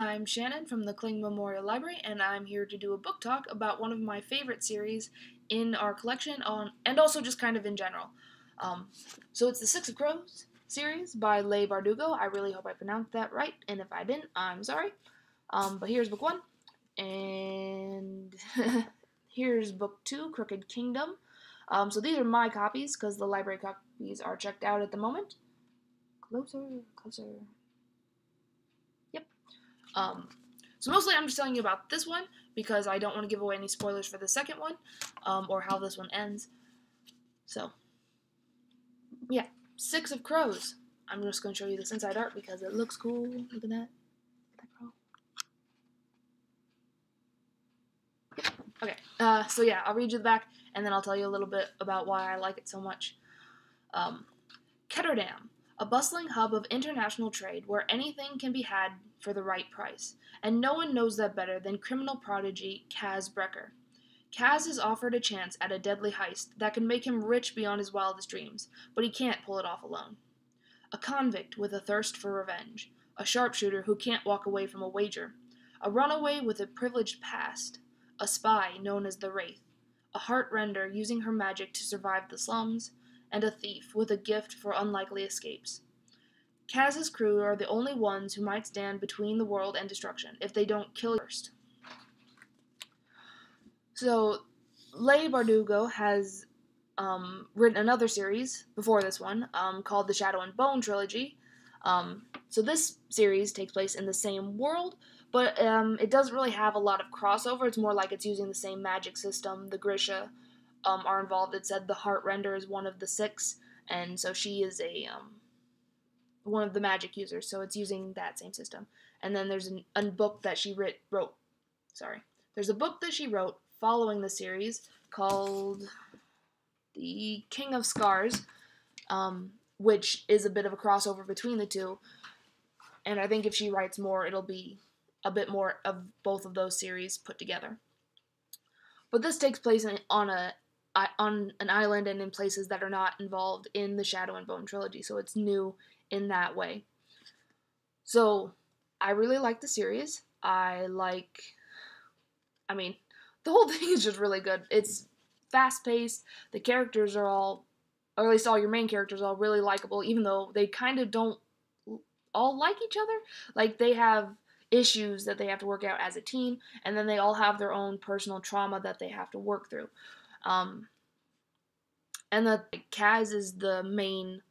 I'm Shannon from the Kling Memorial Library, and I'm here to do a book talk about one of my favorite series in our collection, and also just kind of in general. So it's the Six of Crows series by Leigh Bardugo. I really hope I pronounced that right, and if I didn't, I'm sorry. But here's book one, and here's book two, Crooked Kingdom. So these are my copies, because the library copies are checked out at the moment. Closer. Yep. So mostly I'm just telling you about this one because I don't want to give away any spoilers for the second one, or how this one ends. So, yeah, Six of Crows. I'm just going to show you this inside art because it looks cool. Look at that. Crow. Yep. Okay, so yeah, I'll read you the back, and then I'll tell you a little bit about why I like it so much. Ketterdam, a bustling hub of international trade where anything can be had for the right price, and no one knows that better than criminal prodigy Kaz Brekker. Kaz is offered a chance at a deadly heist that can make him rich beyond his wildest dreams, but he can't pull it off alone. A convict with a thirst for revenge, a sharpshooter who can't walk away from a wager, a runaway with a privileged past, a spy known as the Wraith, a heartrender using her magic to survive the slums, and a thief with a gift for unlikely escapes. Kaz's crew are the only ones who might stand between the world and destruction if they don't kill first. So, Leigh Bardugo has written another series before this one called the Shadow and Bone trilogy. So this series takes place in the same world, but it doesn't really have a lot of crossover. It's more like it's using the same magic system. The Grisha are involved. It said the Heartrender is one of the six, and so she is a one of the magic users, so it's using that same system. And then there's a book that she wrote. There's a book that she wrote following the series called The King of Scars, which is a bit of a crossover between the two. And I think if she writes more, it'll be a bit more of both of those series put together. But this takes place on an island and in places that are not involved in the Shadow and Bone trilogy, so it's new in that way. So, I really like the series. The whole thing is just really good. It's fast-paced. The characters are all, or at least all your main characters, are all really likable, even though they kind of don't all like each other. Like, they have issues that they have to work out as a team, and then they all have their own personal trauma that they have to work through. And that Kaz is the main,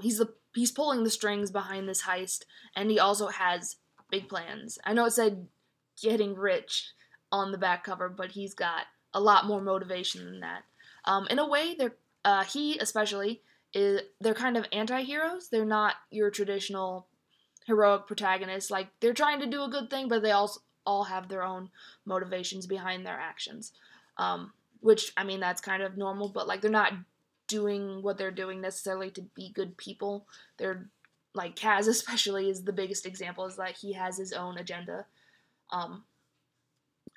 he's pulling the strings behind this heist, and he also has big plans. I know it said getting rich on the back cover, but he's got a lot more motivation than that. In a way, he especially they're kind of anti-heroes. They're not your traditional heroic protagonists. Like, they're trying to do a good thing, but they also all have their own motivations behind their actions. Which, that's kind of normal, but, like, they're not doing what they're doing necessarily to be good people. They're, like, Kaz especially is the biggest example, is like he has his own agenda. I'm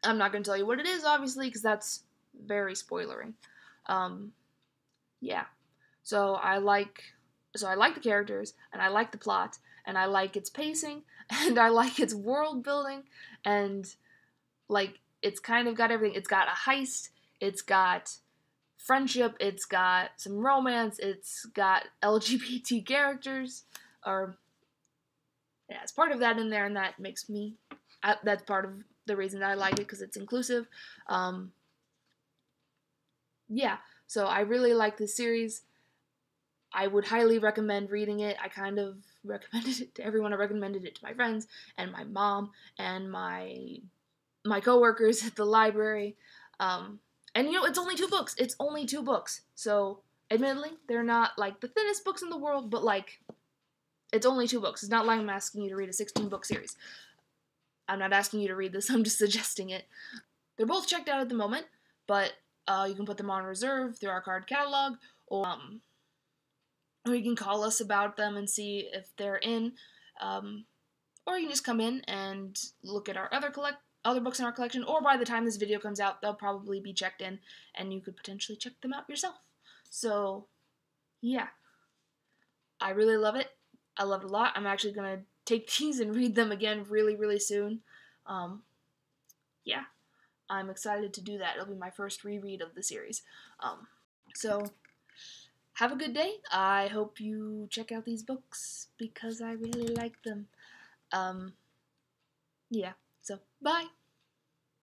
not going to tell you what it is, obviously, because that's very spoilery. Yeah. So I like the characters, and I like the plot, and I like its pacing, and I like its world building, and, like, it's kind of got everything. It's got a heist, it's got friendship, it's got some romance, it's got LGBT characters, it's part of that in there, and that makes me, that's part of the reason that I like it, because it's inclusive. Yeah, so I really like this series. I would highly recommend reading it. I kind of recommended it to everyone. I recommended it to my friends, and my mom, and my coworkers at the library. And it's only 2 books. It's only 2 books. So, admittedly, they're not, like, the thinnest books in the world, but, like, it's only 2 books. It's not like I'm asking you to read a 16-book series. I'm not asking you to read this. I'm just suggesting it. They're both checked out at the moment, but you can put them on reserve through our card catalog, or you can call us about them and see if they're in, or you can just come in and look at our other books in our collection, or by the time this video comes out, they'll probably be checked in, and you could potentially check them out yourself. So, yeah. I really love it. I love it a lot. I'm actually going to take these and read them again really, really soon. Yeah, I'm excited to do that. It'll be my first reread of the series. So, have a good day. I hope you check out these books because I really like them. Yeah, so bye.